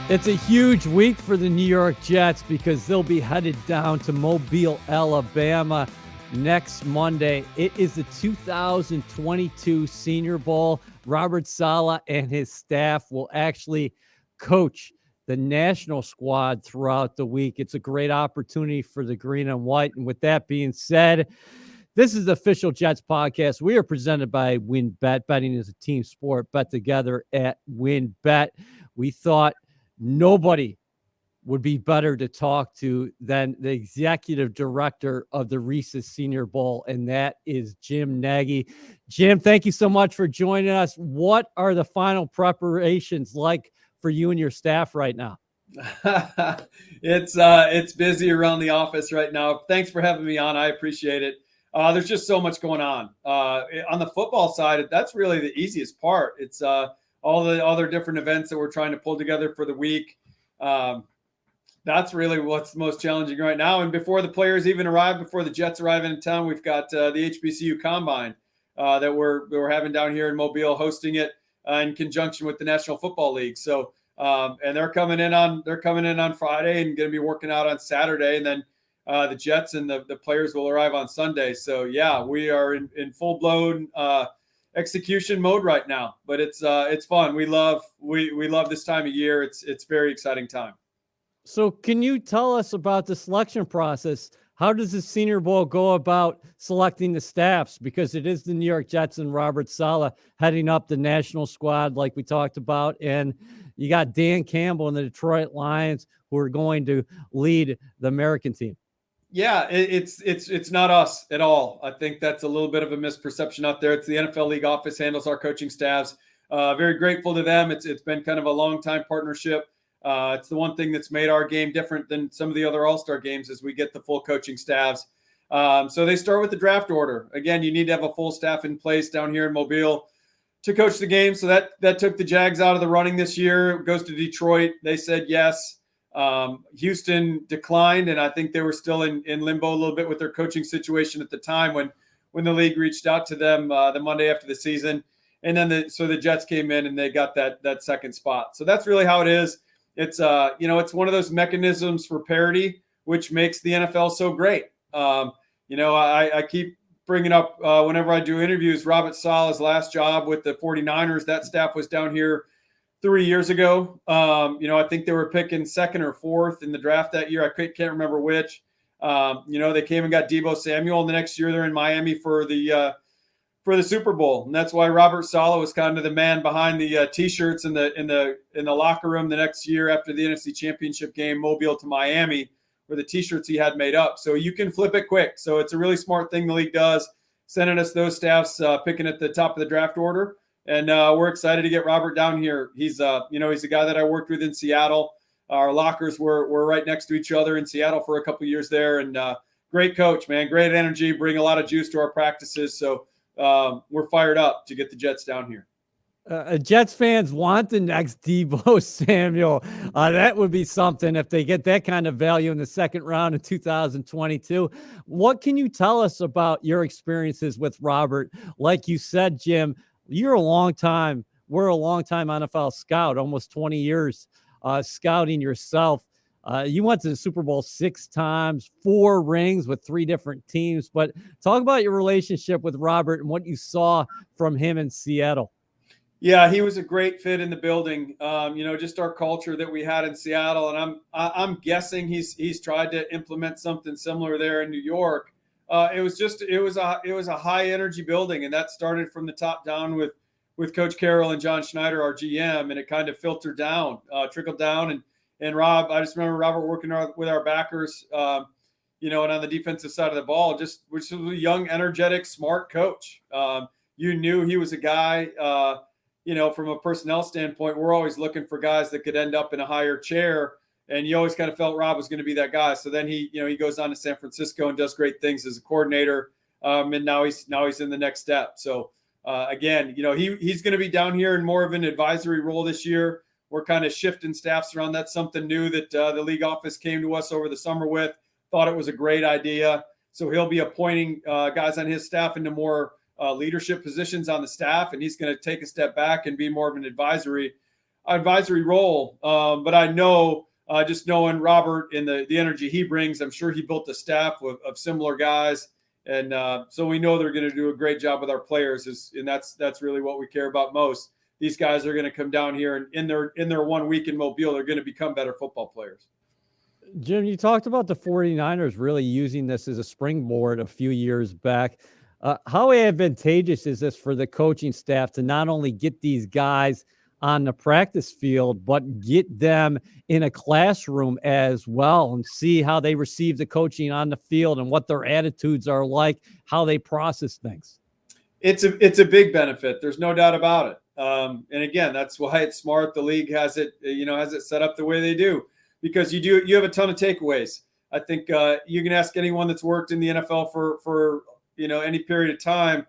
It's a huge week for the New York Jets because they'll be headed down to Mobile, Alabama next Monday. It is the 2022 Senior Bowl. Robert Saleh and his staff will actually coach the national squad throughout the week. It's a great opportunity for the green and white. And with that being said, this is the official Jets podcast. We are presented by WynnBET. Betting is a team sport. Bet together at WynnBET. We thought nobody would be better to talk to than the executive director of the Reese Senior Bowl, and that is Jim Nagy. Jim, thank you so much for joining us. What are the final preparations like for you and your staff right now? It's busy around the office right now. Thanks for having me on. I appreciate it. There's just so much going on. On the football side, that's really the easiest part. It's all the other different events that we're trying to pull together for the week. That's really what's most challenging right now. And before the players even arrive, before the Jets arrive in town, we've got the HBCU Combine that we're having down here in Mobile, hosting it in conjunction with the National Football League. So and they're coming in on Friday and going to be working out on Saturday, and then the Jets and the players will arrive on Sunday. So yeah, we are in full blown execution mode right now, but it's fun. We love this time of year. It's very exciting time. So can you tell us about the selection process? How does the Senior Bowl go about selecting the staffs? Because it is the New York Jets and Robert Saleh heading up the national squad, like we talked about. And you got Dan Campbell and the Detroit Lions who are going to lead the American team. Yeah, it's not us at all. I think that's a little bit of a misperception out there. It's the NFL League office handles our coaching staffs. Very grateful to them. It's been kind of a long time partnership. It's the one thing that's made our game different than some of the other All-Star games is we get the full coaching staffs. So they start with the draft order. Again, you need to have a full staff in place down here in Mobile to coach the game. So that took the Jags out of the running this year. It goes to Detroit. They said yes. Houston declined, and I think they were still in limbo a little bit with their coaching situation at the time when the league reached out to them the Monday after the season. And then the Jets came in and they got that second spot. So that's really how it is. It's it's one of those mechanisms for parity, which makes the NFL so great. I keep bringing up whenever I do interviews, Robert Saleh's last job with the 49ers, that staff was down here 3 years ago. I think they were picking second or fourth in the draft that year. I can't remember which. They came and got Deebo Samuel, and the next year they're in Miami for the Super Bowl, and that's why Robert Saleh was kind of the man behind the T-shirts in the locker room the next year after the NFC Championship game, Mobile to Miami, were the T-shirts he had made up. So you can flip it quick. So it's a really smart thing the league does, sending us those staffs picking at the top of the draft order, and we're excited to get Robert down here. He's a guy that I worked with in Seattle. Our lockers were right next to each other in Seattle for a couple of years there, and great coach, man, great energy, bring a lot of juice to our practices. So we're fired up to get the Jets down here. Jets fans want the next Deebo Samuel. That would be something if they get that kind of value in the second round in 2022. What can you tell us about your experiences with Robert? Like you said, Jim, we're a long time NFL scout, almost 20 years scouting yourself. You went to the Super Bowl 6 times, 4 rings with 3 different teams. But talk about your relationship with Robert and what you saw from him in Seattle. Yeah, he was a great fit in the building. Just our culture that we had in Seattle, and I'm guessing he's tried to implement something similar there in New York. It was a high energy building, and that started from the top down with Coach Carroll and John Schneider, our GM, and it kind of filtered down, trickled down, and Rob. I just remember Robert working with our backers, and on the defensive side of the ball, which was a young, energetic, smart coach. You knew he was a guy. From a personnel standpoint, we're always looking for guys that could end up in a higher chair, and you always kind of felt Rob was going to be that guy. So then he goes on to San Francisco and does great things as a coordinator, and now he's in the next step. So again, he's going to be down here in more of an advisory role this year. We're kind of shifting staffs around. That's something new that the league office came to us over the summer with. Thought it was a great idea. So he'll be appointing guys on his staff into more leadership positions on the staff, and he's going to take a step back and be more of an advisory. advisory role. But I know just knowing Robert and the energy he brings, I'm sure he built a staff of similar guys. And so we know they're going to do a great job with our players, and that's really what we care about most. These guys are going to come down here, and in their 1 week in Mobile, they're going to become better football players. Jim, you talked about the 49ers really using this as a springboard a few years back. How advantageous is this for the coaching staff to not only get these guys on the practice field, but get them in a classroom as well and see how they receive the coaching on the field and what their attitudes are like, how they process things? It's a big benefit. There's no doubt about it. And again, that's why it's smart. The league has it set up the way they do, because you have a ton of takeaways. I think you can ask anyone that's worked in the NFL for any period of time.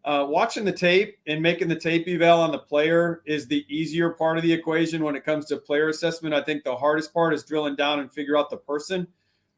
Watching the tape and making the tape eval on the player is the easier part of the equation when it comes to player assessment. I think the hardest part is drilling down and figure out the person.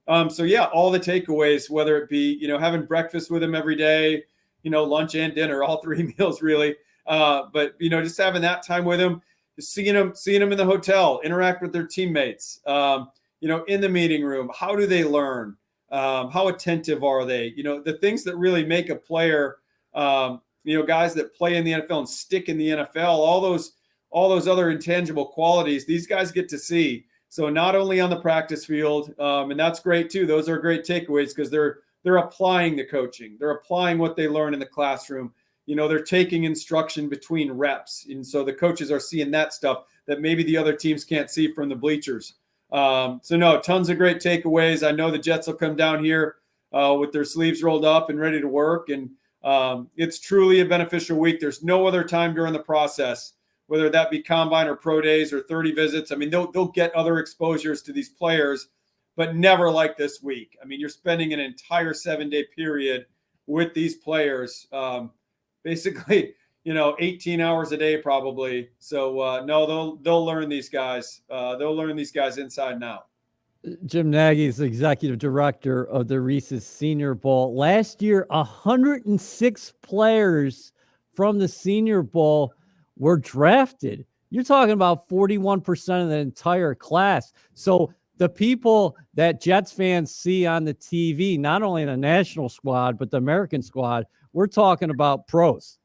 So yeah, all the takeaways, whether it be, having breakfast with him every day, lunch and dinner, all three meals really. But just having that time with him, just seeing them in the hotel, interact with their teammates, in the meeting room. How do they learn? How attentive are they? The things that really make a player, guys that play in the NFL and stick in the NFL, all those other intangible qualities, these guys get to see. So not only on the practice field, and that's great too. Those are great takeaways because they're applying the coaching. They're applying what they learn in the classroom. They're taking instruction between reps. And so the coaches are seeing that stuff that maybe the other teams can't see from the bleachers. So no, tons of great takeaways. I know the Jets will come down here with their sleeves rolled up and ready to work. And it's truly a beneficial week. There's no other time during the process, whether that be combine or pro days or 30 visits. I mean, they'll get other exposures to these players, but never like this week. I mean, you're spending an entire 7-day period with these players, basically, 18 hours a day probably. So no, they'll learn these guys. They'll learn these guys inside and out. Jim Nagy is the executive director of the Reese's Senior Bowl. Last year, 106 players from the Senior Bowl were drafted. You're talking about 41% of the entire class. So the people that Jets fans see on the TV, not only the national squad, but the American squad, we're talking about pros.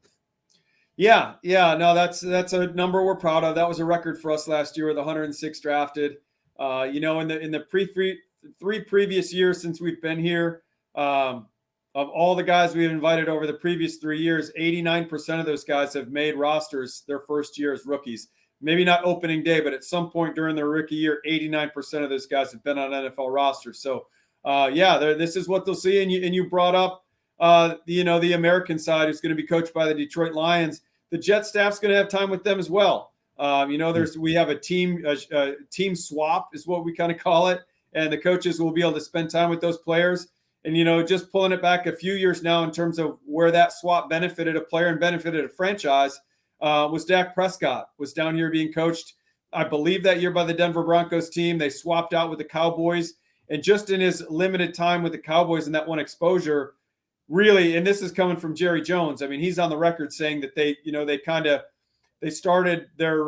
Yeah. No, that's a number we're proud of. That was a record for us last year with 106 drafted. In the three previous years since we've been here, of all the guys we've invited over the previous 3 years, 89% of those guys have made rosters their first year as rookies. Maybe not opening day, but at some point during their rookie year, 89% of those guys have been on NFL rosters. So, this is what they'll see. And you brought up, the American side, who's going to be coached by the Detroit Lions. The Jet staff's going to have time with them as well. We have a team swap is what we kind of call it. And the coaches will be able to spend time with those players. And, just pulling it back a few years now in terms of where that swap benefited a player and benefited a franchise, was Dak Prescott was down here being coached, I believe, that year by the Denver Broncos team. They swapped out with the Cowboys. And just in his limited time with the Cowboys and that one exposure, really, and this is coming from Jerry Jones. I mean, he's on the record saying that they started their,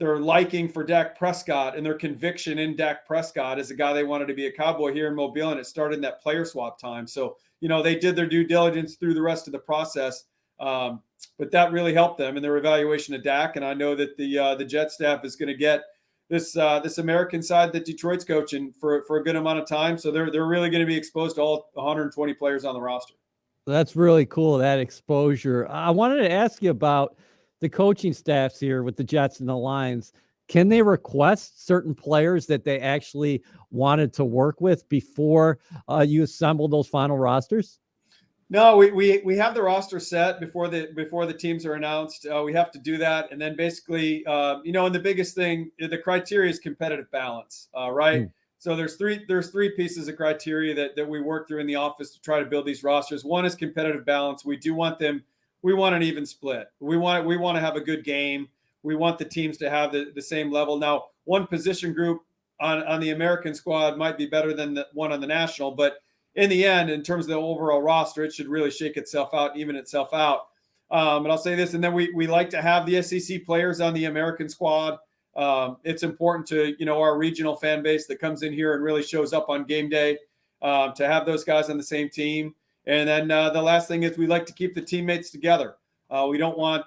their liking for Dak Prescott and their conviction in Dak Prescott as a guy they wanted to be a Cowboy here in Mobile, and it started in that player swap time. So, they did their due diligence through the rest of the process, but that really helped them in their evaluation of Dak. And I know that the Jet staff is going to get this American side that Detroit's coaching for a good amount of time. So they're really going to be exposed to all 120 players on the roster. That's really cool, that exposure. I wanted to ask you about the coaching staffs here with the Jets and the Lions. Can they request certain players that they actually wanted to work with before you assemble those final rosters? No, we have the roster set before the teams are announced. We have to do that, and then basically, and the biggest thing, the criteria is competitive balance, right? So there's three pieces of criteria that we work through in the office to try to build these rosters. One is competitive balance. We want an even split. We want to have a good game. We want the teams to have the same level. Now, one position group on the American squad might be better than the one on the national, but in the end, in terms of the overall roster, it should really shake itself out, even itself out. But I'll say this, and then we like to have the SEC players on the American squad. It's important to, our regional fan base that comes in here and really shows up on game day, to have those guys on the same team. And then the last thing is we like to keep the teammates together. We don't want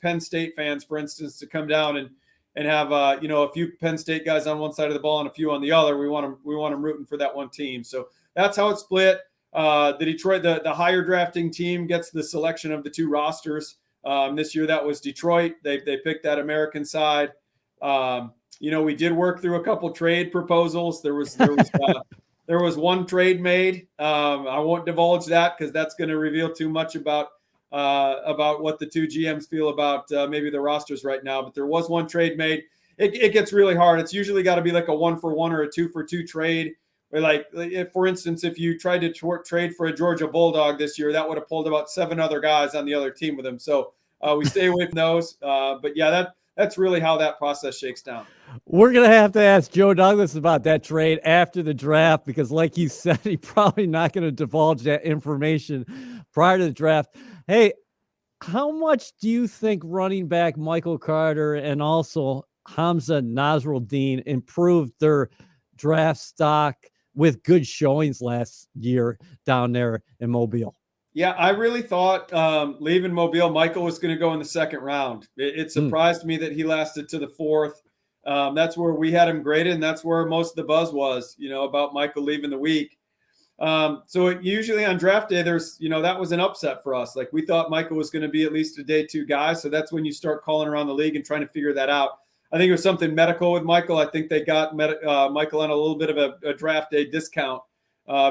Penn State fans, for instance, to come down and have a few Penn State guys on one side of the ball and a few on the other. We want them rooting for that one team. So that's how it's split. The Detroit, the higher drafting team gets the selection of the two rosters. This year that was Detroit. They picked that American side. We did work through a couple trade proposals. There was one trade made. I won't divulge that because that's going to reveal too much about what the two GMs feel about maybe the rosters right now. But there was one trade made. It gets really hard. It's usually got to be like a 1-for-1 or a 2-for-2 trade. Like, for instance, if you tried to trade for a Georgia Bulldog this year, that would have pulled about 7 other guys on the other team with him. So we stay away from those. But yeah, that's really how that process shakes down. We're going to have to ask Joe Douglas about that trade after the draft because, like you said, he's probably not going to divulge that information prior to the draft. Hey, how much do you think running back Michael Carter and also Hamza Nasruddin improved their draft stock with good showings last year down there in Mobile? Yeah, I really thought leaving Mobile, Michael was going to go in the second round. It surprised me that he lasted to the 4th. That's where we had him graded, and that's where most of the buzz was, about Michael leaving the week. So usually on draft day, there's, that was an upset for us. Like, we thought Michael was going to be at least a day 2 guy. So that's when you start calling around the league and trying to figure that out. I think it was something medical with Michael. I think they got Michael on a little bit of a draft day discount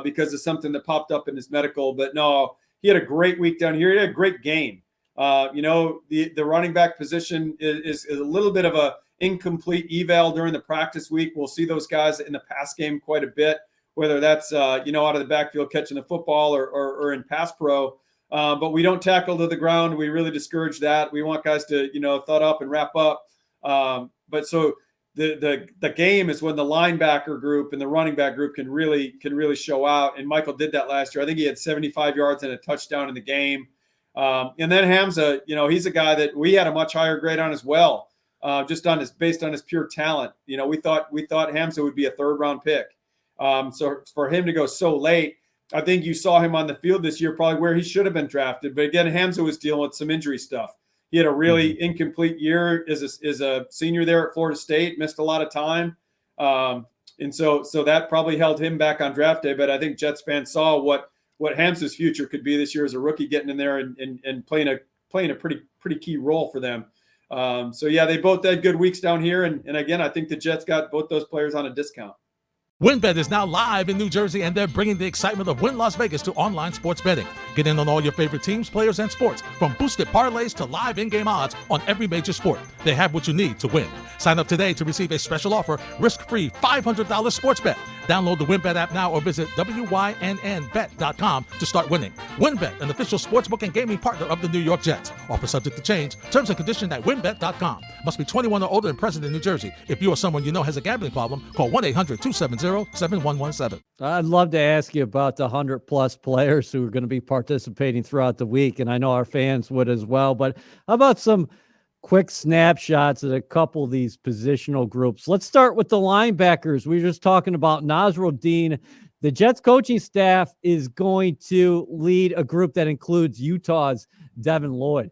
because of something that popped up in his medical. But no, he had a great week down here. He had a great game. The running back position is a little bit of a incomplete eval during the practice week. We'll see those guys in the pass game quite a bit, whether that's, out of the backfield catching the football or in pass pro. But we don't tackle to the ground. We really discourage that. We want guys to, thud up and wrap up. But so the game is when the linebacker group and the running back group can really show out. And Michael did that last year. I think he had 75 yards and a touchdown in the game. And then Hamza, he's a guy that we had a much higher grade on as well, just based on his pure talent. We thought Hamza would be a 3rd-round pick. So for him to go so late, I think you saw him on the field this year, probably where he should have been drafted. But again, Hamza was dealing with some injury stuff. He had a really incomplete year as a senior there at Florida State, missed a lot of time. And so that probably held him back on draft day. But I think Jets fans saw what Hamza's future could be this year as a rookie, getting in there and playing a pretty key role for them. So yeah, they both had good weeks down here. And again, I think the Jets got both those players on a discount. WynnBET is now live in New Jersey, and they're bringing the excitement of Wynn Las Vegas to online sports betting. Get in on all your favorite teams, players, and sports, from boosted parlays to live in-game odds on every major sport. They have what you need to win. Sign up today to receive a special offer, risk-free $500 sports bet. Download the WynnBET app now or visit WYNNBet.com to start winning. WynnBET, an official sportsbook and gaming partner of the New York Jets. Offer subject to change. Terms and conditions at WynnBET.com. Must be 21 or older and present in New Jersey. If you or someone you know has a gambling problem, call 1-800-270-7117. I'd love to ask you about the 100-plus players who are going to be participating throughout the week, and I know our fans would as well. But how about some quick snapshots of a couple of these positional groups? Let's start with the linebackers. We were just talking about Nasruddin. The Jets coaching staff is going to lead a group that includes Utah's Devin Lloyd.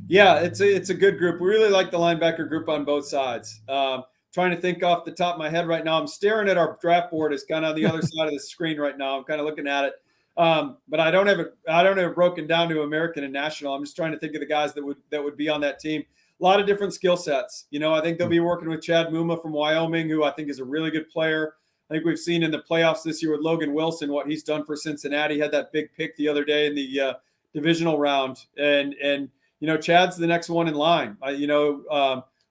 Yeah, it's a good group. We really like the linebacker group on both sides. Trying to think off the top of my head right now. I'm staring at our draft board. It's kind of on the other side of the screen right now. I'm kind of looking at it. But I don't have it broken down to American and national. I'm just trying to think of the guys that would be on that team. A lot of different skill sets. I think they'll be working with Chad Muma from Wyoming, who I think is a really good player. I think we've seen in the playoffs this year with Logan Wilson what he's done for Cincinnati. He had that big pick the other day in the divisional round, and Chad's the next one in line.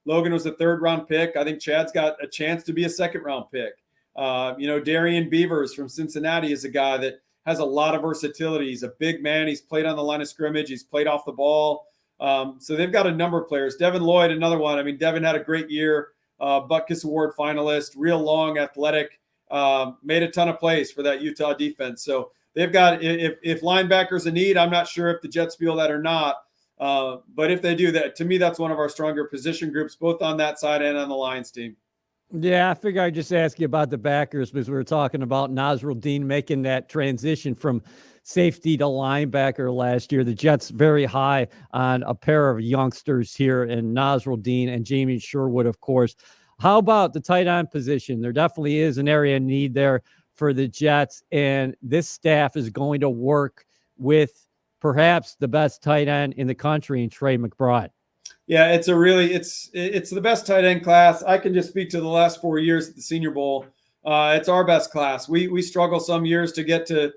Logan was a 3rd-round pick. I think Chad's got a chance to be a 2nd-round pick. Darien Beavers from Cincinnati is a guy that has a lot of versatility. He's a big man. He's played on the line of scrimmage. He's played off the ball. So they've got a number of players. Devin Lloyd, another one. I mean, Devin had a great year, Butkus Award finalist, real long, athletic, made a ton of plays for that Utah defense. So they've got, if linebackers a need, I'm not sure if the Jets feel that or not. But if they do that, to me, that's one of our stronger position groups, both on that side and on the Lions team. Yeah, I figure I'd just ask you about the backers because we were talking about Nasruddin making that transition from safety to linebacker last year. The Jets very high on a pair of youngsters here in Nasruddin and Jamie Sherwood, of course. How about the tight end position? There definitely is an area of need there for the Jets, and this staff is going to work with perhaps the best tight end in the country in Trey Mcgrath. Yeah, it's the best tight end class. I can just speak to the last 4 years at the Senior Bowl. It's our best class. We struggle some years to get to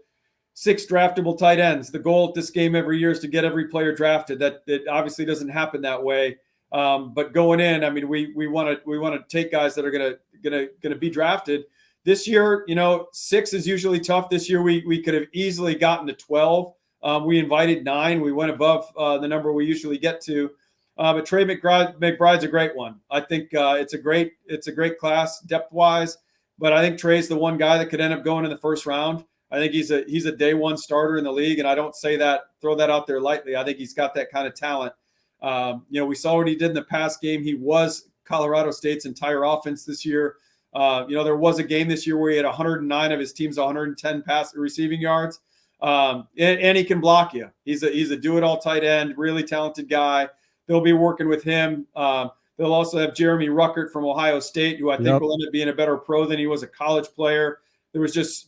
6 draftable tight ends. The goal at this game every year is to get every player drafted. That obviously doesn't happen that way. But going in, I mean, we want to take guys that are gonna be drafted. This year, 6 is usually tough. This year we could have easily gotten to 12. We invited 9. We went above the number we usually get to. But Trey McBride's a great one. I think it's a great class depth wise. But I think Trey's the one guy that could end up going in the first round. I think he's a day one starter in the league, and I don't throw that out there lightly. I think he's got that kind of talent. We saw what he did in the past game. He was Colorado State's entire offense this year. There was a game this year where he had 109 of his team's 110 receiving yards. And he can block you. He's a do-it-all tight end, really talented guy. They'll be working with him. They'll also have Jeremy Ruckert from Ohio State, who I think will end up being a better pro than he was a college player. There's just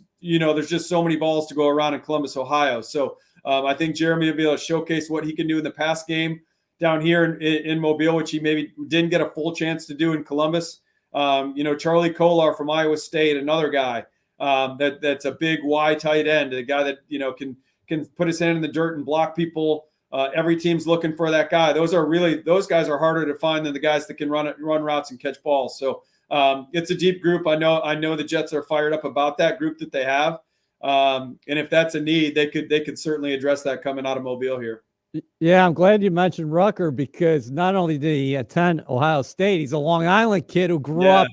so many balls to go around in Columbus, Ohio. So I think Jeremy will be able to showcase what he can do in the pass game down here in Mobile, which he maybe didn't get a full chance to do in Columbus. Charlie Kolar from Iowa State, another guy that's a big wide tight end, a guy that can put his hand in the dirt and block people. Every team's looking for that guy. Those guys are harder to find than the guys that can run routes and catch balls. So it's a deep group. I know the Jets are fired up about that group that they have. And if that's a need, they could certainly address that coming out of Mobile here. Yeah, I'm glad you mentioned Rucker because not only did he attend Ohio State, he's a Long Island kid who grew up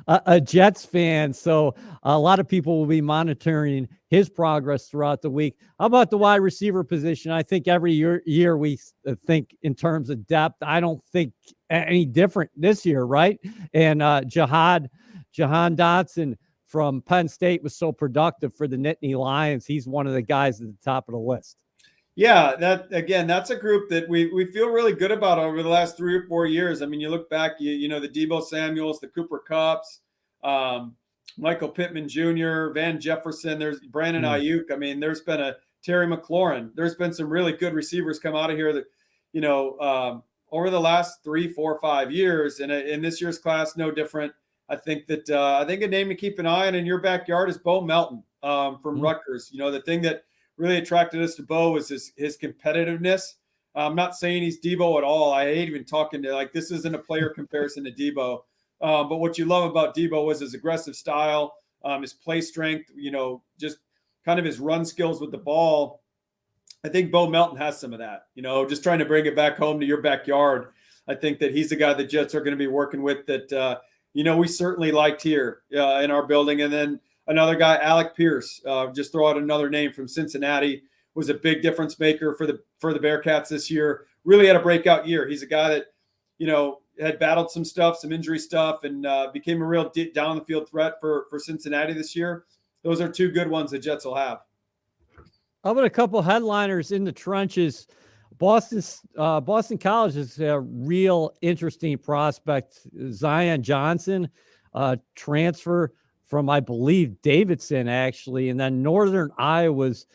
a Jets fan. So a lot of people will be monitoring his progress throughout the week. How about the wide receiver position? I think every year we think in terms of depth. I don't think any different this year, right? And Jahan Dotson from Penn State was so productive for the Nittany Lions. He's one of the guys at the top of the list. Yeah, that's a group that we feel really good about over the last 3 or 4 years. I mean, you look back, the Deebo Samuels, the Cooper Kupps, Michael Pittman Jr., Van Jefferson, there's Brandon Ayuk. I mean, there's been a Terry McLaurin. There's been some really good receivers come out of here that, over the last 3, 4, 5 years. And in this year's class, no different. I think a name to keep an eye on in your backyard is Beau Melton from Rutgers. The thing that really attracted us to Beau was his competitiveness. I'm not saying he's Deebo at all. I hate even talking to this isn't a player comparison to Deebo. But what you love about Deebo was his aggressive style, his play strength, just kind of his run skills with the ball. I think Beau Melton has some of that, just trying to bring it back home to your backyard. I think that he's the guy the Jets are going to be working with that, we certainly liked here in our building. And then another guy, Alec Pierce, just throw out another name from Cincinnati, was a big difference maker for the Bearcats this year. Really had a breakout year. He's a guy that, had battled some injury stuff, and became a real down the field threat for Cincinnati this year. Those are 2 good ones the Jets will have. How about a couple headliners in the trenches? Boston College is a real interesting prospect. Zion Johnson, transfer from, I believe, Davidson, actually. And then Northern Iowa's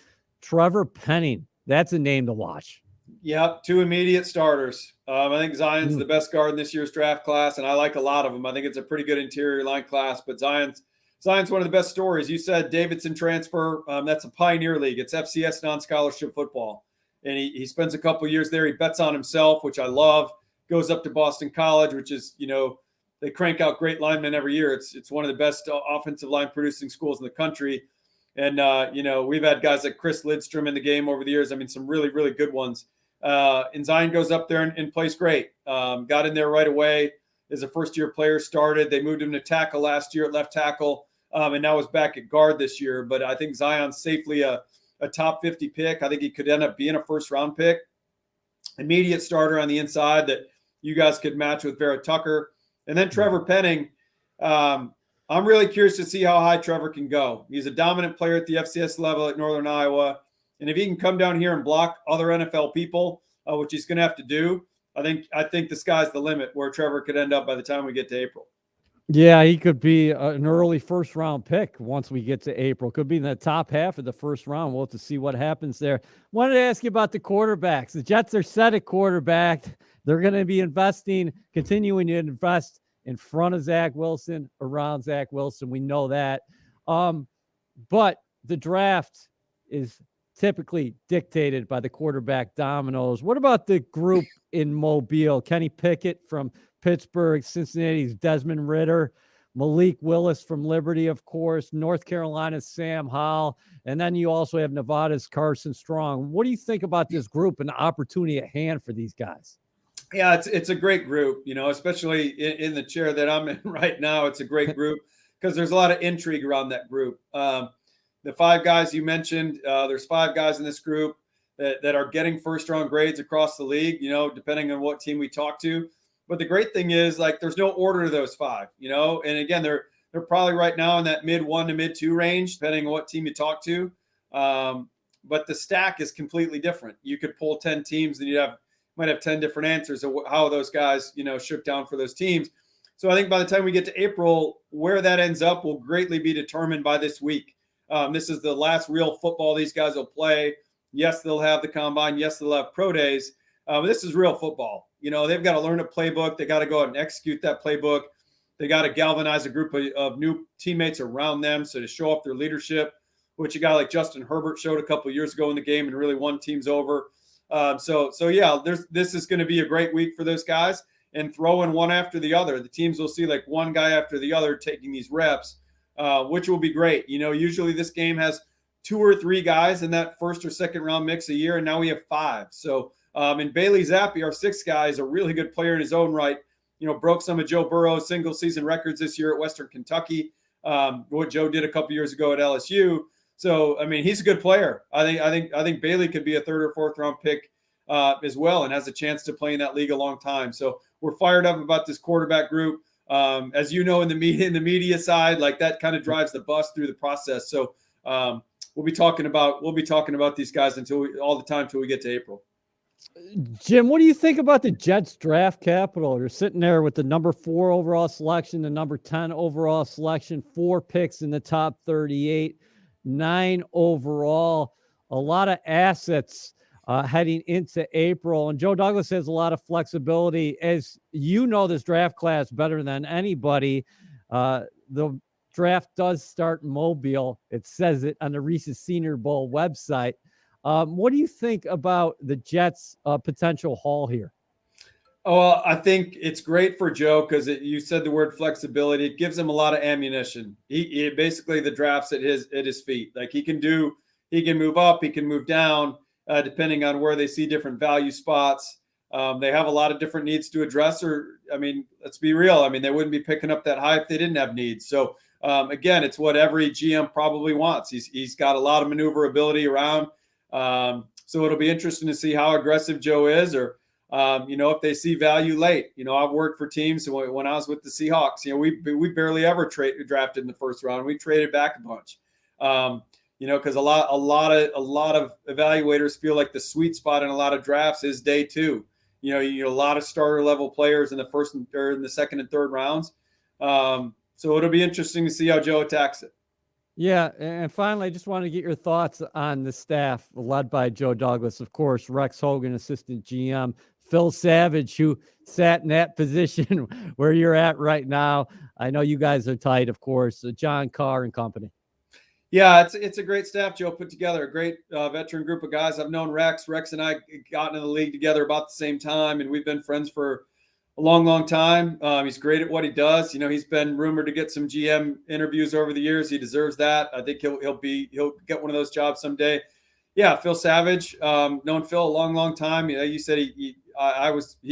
Trevor Penning. That's a name to watch. Yep, 2 immediate starters. I think Zion's the best guard in this year's draft class, and I like a lot of them. I think it's a pretty good interior line class, but Zion's one of the best stories. You said Davidson transfer. That's a Pioneer League. It's FCS non-scholarship football. And he spends a couple years there. He bets on himself, which I love. Goes up to Boston College, which is, they crank out great linemen every year. It's one of the best offensive line producing schools in the country. And, we've had guys like Chris Lidstrom in the game over the years. I mean, some really, really good ones. And Zion goes up there and plays great. Got in there right away as a first-year player, started. They moved him to tackle last year at left tackle, and now is back at guard this year. But I think Zion's safely a a top 50 pick. I think he could end up being a first-round pick. Immediate starter on the inside that you guys could match with Vera Tucker. And then Trevor Penning. I'm really curious to see how high Trevor can go. He's a dominant player at the FCS level at Northern Iowa. And if he can come down here and block other NFL people, which he's going to have to do, I think the sky's the limit where Trevor could end up by the time we get to April. Yeah, he could be an early first-round pick once we get to April. Could be in the top half of the first round. We'll have to see what happens there. Wanted to ask you about the quarterbacks. The Jets are set at quarterback. They're going to be continuing to invest in front of Zach Wilson, around Zach Wilson. We know that. But the draft is typically dictated by the quarterback dominoes. What about the group in Mobile? Kenny Pickett from Pittsburgh, Cincinnati's Desmond Ridder, Malik Willis from Liberty, of course, North Carolina's Sam Howell, and then you also have Nevada's Carson Strong. What do you think about this group and the opportunity at hand for these guys? Yeah, it's a great group, especially in the chair that I'm in right now. It's a great group because there's a lot of intrigue around that group. The 5 guys you mentioned, there's 5 guys in this group that are getting first-round grades across the league, depending on what team we talk to. But the great thing is, there's no order to those 5, And again, they're probably right now in that mid 1 to mid 2 range, depending on what team you talk to. But the stack is completely different. You could pull 10 teams and might have 10 different answers of how those guys, shook down for those teams. So I think by the time we get to April, where that ends up will greatly be determined by this week. This is the last real football these guys will play. Yes, they'll have the combine. Yes, they'll have pro days. But this is real football. They've got to learn a playbook. They got to go out and execute that playbook. They got to galvanize a group of new teammates around them. So to show off their leadership, which a guy like Justin Herbert showed a couple of years ago in the game and really won teams over. So yeah, this is going to be a great week for those guys, and throw in one after the other. The teams will see one guy after the other taking these reps, which will be great. Usually this game has 2 or 3 guys in that first or second round mix a year, and now we have 5. So, and Bailey Zappi, our 6th guy, is a really good player in his own right. Broke some of Joe Burrow's single season records this year at Western Kentucky. What Joe did a couple years ago at LSU. So, I mean, he's a good player. I think Bailey could be a 3rd or 4th round pick as well, and has a chance to play in that league a long time. So we're fired up about this quarterback group. As you know, in the media side, that kind of drives the bus through the process. So we'll be talking about these guys all the time until we get to April. Jim, what do you think about the Jets draft capital? You're sitting there with the number 4 overall selection, the number 10 overall selection, 4 picks in the top 38, 9 overall, a lot of assets heading into April. And Joe Douglas has a lot of flexibility. As you know this draft class better than anybody, the draft does start in Mobile. It says it on the Reese's Senior Bowl website. What do you think about the Jets' potential haul here? Oh, well, I think it's great for Joe because you said the word flexibility. It gives him a lot of ammunition. He basically the draft's at his feet. He can move up, he can move down, depending on where they see different value spots. They have a lot of different needs to address. Let's be real. They wouldn't be picking up that high if they didn't have needs. So again, it's what every GM probably wants. He's got a lot of maneuverability around. So it'll be interesting to see how aggressive Joe is, or if they see value late. I've worked for teams when I was with the Seahawks. We barely ever drafted in the first round. We traded back a bunch. Because a lot of evaluators feel like the sweet spot in a lot of drafts is day 2. You get a lot of starter level players in the first or in the second and third rounds. So it'll be interesting to see how Joe attacks it. Yeah, and finally, I just wanted to get your thoughts on the staff led by Joe Douglas, of course, Rex Hogan, assistant GM, Phil Savage, who sat in that position where you're at right now. I know you guys are tight, of course, John Carr and company. Yeah, it's a great staff Joe put together, a great veteran group of guys. I've known Rex. Rex and I got into the league together about the same time, and we've been friends for a long, long time. He's great at what he does. He's been rumored to get some GM interviews over the years. He deserves that. I think he'll get one of those jobs someday. Yeah, Phil Savage, known Phil a long, long time. You said he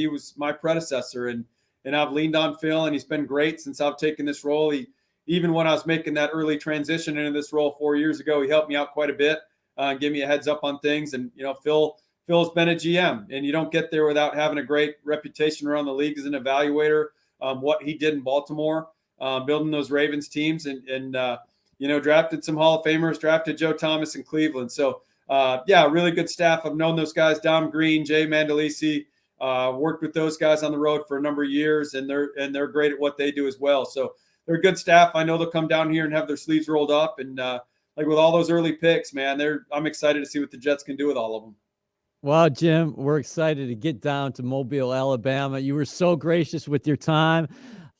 was my predecessor, and I've leaned on Phil, and he's been great since I've taken this role. Even when I was making that early transition into this role 4 years ago, he helped me out quite a bit. and give me a heads up on things. And, Phil's been a GM, and you don't get there without having a great reputation around the league as an evaluator. What he did in Baltimore, building those Ravens teams, and drafted some Hall of Famers, drafted Joe Thomas in Cleveland. So, really good staff. I've known those guys, Dom Green, Jay Mandolisi, worked with those guys on the road for a number of years, and they're great at what they do as well. So they're a good staff. I know they'll come down here and have their sleeves rolled up. And like with all those early picks, man, I'm excited to see what the Jets can do with all of them. Well, Jim, we're excited to get down to Mobile, Alabama. You were so gracious with your time.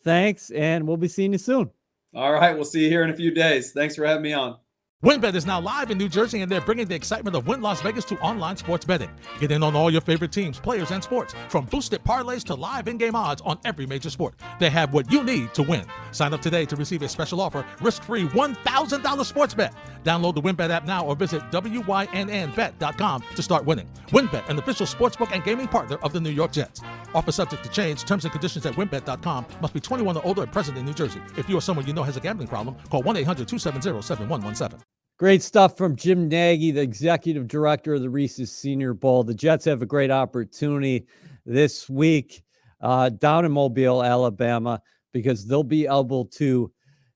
Thanks, and we'll be seeing you soon. All right, we'll see you here in a few days. Thanks for having me on. WynnBET is now live in New Jersey, and they're bringing the excitement of Wynn Las Vegas to online sports betting. Get in on all your favorite teams, players, and sports, from boosted parlays to live in-game odds on every major sport. They have what you need to win. Sign up today to receive a special offer, risk-free $1,000 sports bet. Download the WynnBET app now or visit wynnbet.com to start winning. WynnBET, an official sportsbook and gaming partner of the New York Jets. Offer subject to change. Terms and conditions at wynnbet.com. Must be 21 or older and present in New Jersey. If you or someone you know has a gambling problem, call 1-800-270-7117. Great stuff from Jim Nagy, the executive director of the Reese's Senior Bowl. The Jets have a great opportunity this week down in Mobile, Alabama, because they'll be able to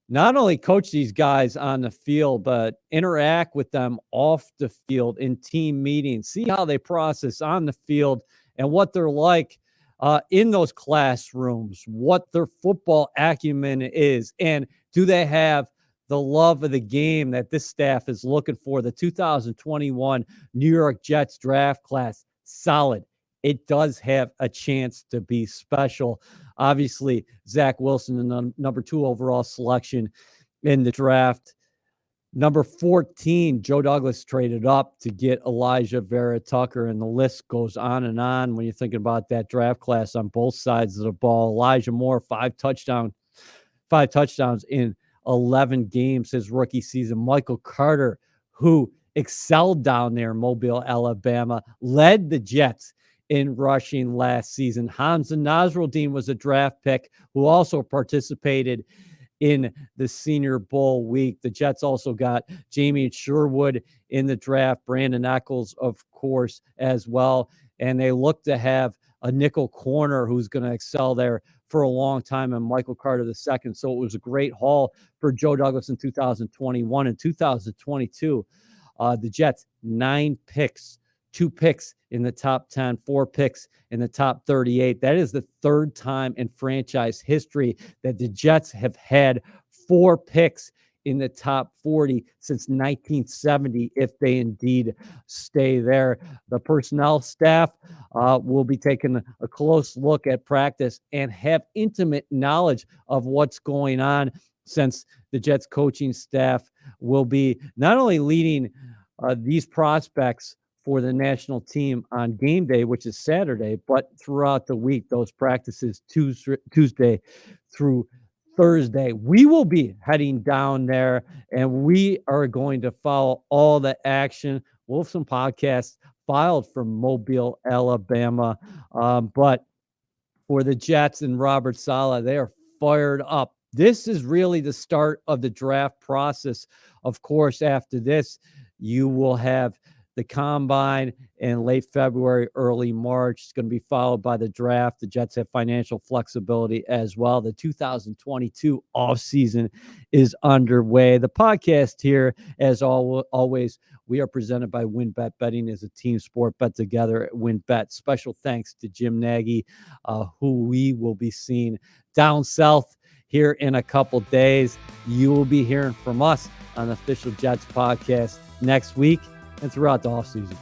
not only coach these guys on the field, but interact with them off the field in team meetings, see how they process on the field and what they're like in those classrooms, what their football acumen is, and do they have the love of the game that this staff is looking for. The 2021 New York Jets draft class, solid. It does have a chance to be special. Obviously, Zach Wilson, the number 2 overall selection in the draft. Number 14, Joe Douglas traded up to get Elijah Vera Tucker, and the list goes on and on when you're thinking about that draft class on both sides of the ball. Elijah Moore, 5 touchdowns in 11 games his rookie season. Michael Carter, who excelled down there in Mobile, Alabama, led the Jets in rushing last season. Hamza Nasruddin was a draft pick who also participated in the Senior Bowl week. The Jets also got Jamie Sherwood in the draft, Brandon Eccles, of course, as well. And they look to have a nickel corner who's going to excel there for a long time, and Michael Carter II. So it was a great haul for Joe Douglas in 2021. In 2022, the Jets, 9 picks, 2 picks in the top 10, 4 picks in the top 38. That is the 3rd time in franchise history that the Jets have had 4 picks in the top 40 since 1970, if they indeed stay there. The personnel staff will be taking a close look at practice and have intimate knowledge of what's going on, since the Jets coaching staff will be not only leading these prospects for the national team on game day, which is Saturday, but throughout the week, those practices Tuesday through Thursday. We will be heading down there, and we are going to follow all the action. We'll have some podcasts filed from Mobile, Alabama. But for the Jets and Robert Saleh, they are fired up. This is really the start of the draft process. Of course, after this, you will have the combine in late February, early March. It's going to be followed by the draft. The Jets have financial flexibility as well. The 2022 offseason is underway. The podcast here, as always, we are presented by WynnBET. Betting is a team sport. Bet together at WynnBET. Special thanks to Jim Nagy, who we will be seeing down south here in a couple days. You will be hearing from us on the Official Jets podcast next week and throughout the offseason.